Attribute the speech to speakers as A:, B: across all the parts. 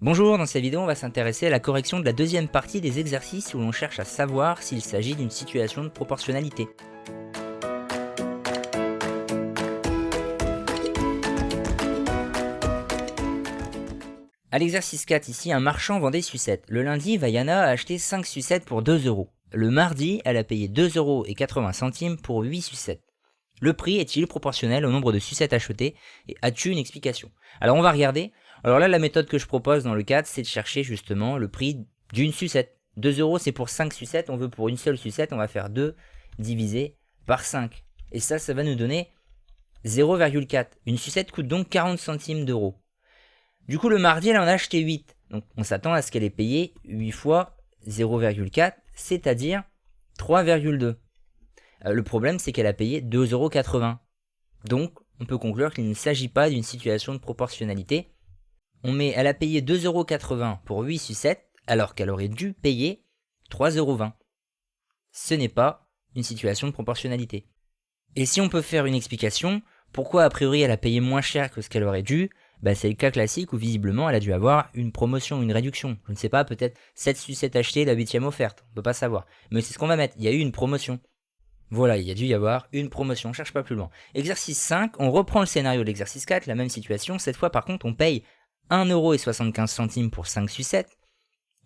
A: Bonjour, dans cette vidéo on va s'intéresser à la correction de la deuxième partie des exercices où l'on cherche à savoir s'il s'agit d'une situation de proportionnalité. À l'exercice 4 ici, un marchand vend des sucettes. Le lundi, Vaiana a acheté 5 sucettes pour 2 euros. Le mardi, elle a payé 2,80 € pour 8 sucettes. Le prix est-il proportionnel au nombre de sucettes achetées et as-tu une explication? Alors on va regarder. Alors là, la méthode que je propose dans le 4, c'est de chercher justement le prix d'une sucette. 2 € c'est pour 5 sucettes, on veut pour une seule sucette, on va faire 2 divisé par 5. Et ça va nous donner 0,4. Une sucette coûte donc 40 centimes d'euros. Du coup, le mardi, elle en a acheté 8. Donc on s'attend à ce qu'elle ait payé 8 fois 0,4, c'est-à-dire 3,2. Le problème, c'est qu'elle a payé 2,80 €. Donc, on peut conclure qu'il ne s'agit pas d'une situation de proportionnalité. Elle a payé 2,80 € pour 8 sucettes, alors qu'elle aurait dû payer 3,20 €. Ce n'est pas une situation de proportionnalité. Et si on peut faire une explication, pourquoi a priori elle a payé moins cher que ce qu'elle aurait dû? C'est le cas classique où visiblement elle a dû avoir une promotion, une réduction. Je ne sais pas, peut-être 7 sucettes achetées, la 8e offerte, on ne peut pas savoir. Mais c'est ce qu'on va mettre, il y a eu une promotion. Voilà, il y a dû y avoir une promotion, on ne cherche pas plus loin. Exercice 5, on reprend le scénario de l'exercice 4, la même situation. Cette fois par contre on paye 1,75 € pour 5 sucettes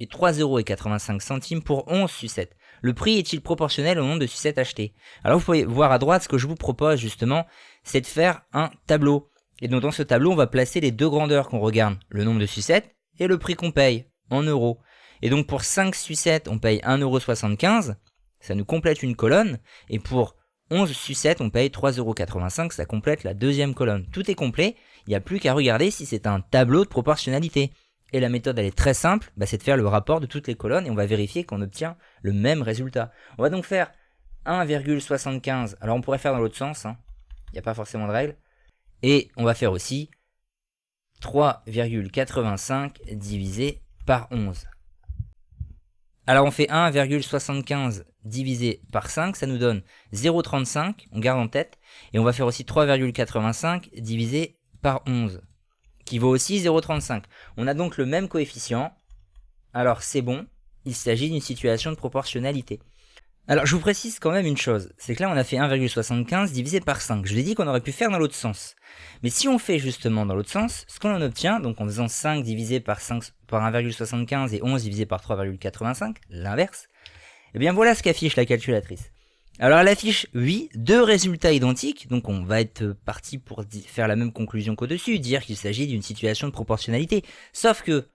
A: et 3,85 € pour 11 sucettes. Le prix est-il proportionnel au nombre de sucettes achetées? Alors vous pouvez voir à droite, ce que je vous propose justement, c'est de faire un tableau. Et donc dans ce tableau, on va placer les deux grandeurs qu'on regarde, le nombre de sucettes et le prix qu'on paye en euros. Et donc pour 5 sucettes, on paye 1,75 €, ça nous complète une colonne, et pour 11 sucettes, on paye 3,85 €, ça complète la deuxième colonne. Tout est complet, il n'y a plus qu'à regarder si c'est un tableau de proportionnalité. Et la méthode, elle est très simple, c'est de faire le rapport de toutes les colonnes, et on va vérifier qu'on obtient le même résultat. On va donc faire 1,75, alors on pourrait faire dans l'autre sens, il n'y a pas forcément de règle. Et on va faire aussi 3,85 divisé par 11. Alors on fait 1,75 divisé par 5, ça nous donne 0,35, on garde en tête. Et on va faire aussi 3,85 divisé par 11, qui vaut aussi 0,35. On a donc le même coefficient. Alors c'est bon, il s'agit d'une situation de proportionnalité. Alors je vous précise quand même une chose, c'est que là on a fait 1,75 divisé par 5. Je vous ai dit qu'on aurait pu faire dans l'autre sens. Mais si on fait justement dans l'autre sens, ce qu'on en obtient, donc en faisant 5 divisé par 1,75 et 11 divisé par 3,85, l'inverse, eh bien voilà ce qu'affiche la calculatrice. Alors elle affiche, oui, deux résultats identiques, donc on va être parti pour faire la même conclusion qu'au-dessus, dire qu'il s'agit d'une situation de proportionnalité. Sauf que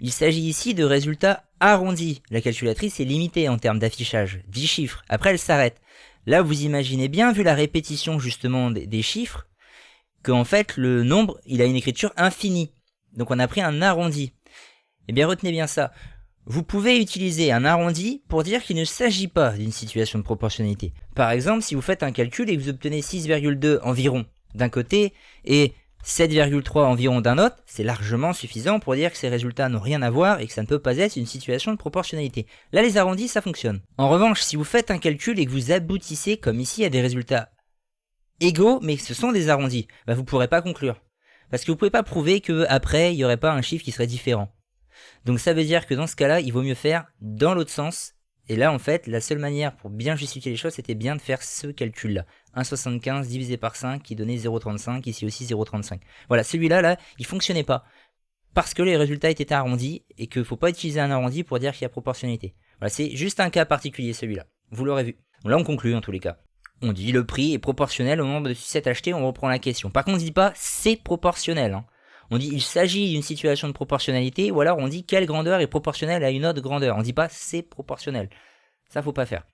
A: il s'agit ici de résultats arrondis. La calculatrice est limitée en termes d'affichage, 10 chiffres. Après, elle s'arrête. Là, vous imaginez bien, vu la répétition justement des chiffres, qu'en fait, le nombre, il a une écriture infinie. Donc on a pris un arrondi. Eh bien, retenez bien ça. Vous pouvez utiliser un arrondi pour dire qu'il ne s'agit pas d'une situation de proportionnalité. Par exemple, si vous faites un calcul et que vous obtenez 6,2 environ d'un côté et 7,3 environ d'un autre, c'est largement suffisant pour dire que ces résultats n'ont rien à voir et que ça ne peut pas être une situation de proportionnalité. Là, les arrondis, ça fonctionne. En revanche, si vous faites un calcul et que vous aboutissez, comme ici, à des résultats égaux, mais que ce sont des arrondis, vous ne pourrez pas conclure. Parce que vous ne pouvez pas prouver qu'après, il n'y aurait pas un chiffre qui serait différent. Donc ça veut dire que dans ce cas-là, il vaut mieux faire dans l'autre sens. Et là, en fait, la seule manière pour bien justifier les choses, c'était bien de faire ce calcul-là. 1,75 divisé par 5 qui donnait 0,35, ici aussi 0,35. Voilà, celui-là, là, il fonctionnait pas. Parce que les résultats étaient arrondis et qu'il ne faut pas utiliser un arrondi pour dire qu'il y a proportionnalité. Voilà, c'est juste un cas particulier, celui-là. Vous l'aurez vu. Là, on conclut en tous les cas. On dit le prix est proportionnel au nombre de sucettes achetées, on reprend la question. Par contre, on ne dit pas c'est proportionnel. On dit il s'agit d'une situation de proportionnalité, ou alors on dit quelle grandeur est proportionnelle à une autre grandeur. On ne dit pas c'est proportionnel. Ça, faut pas faire.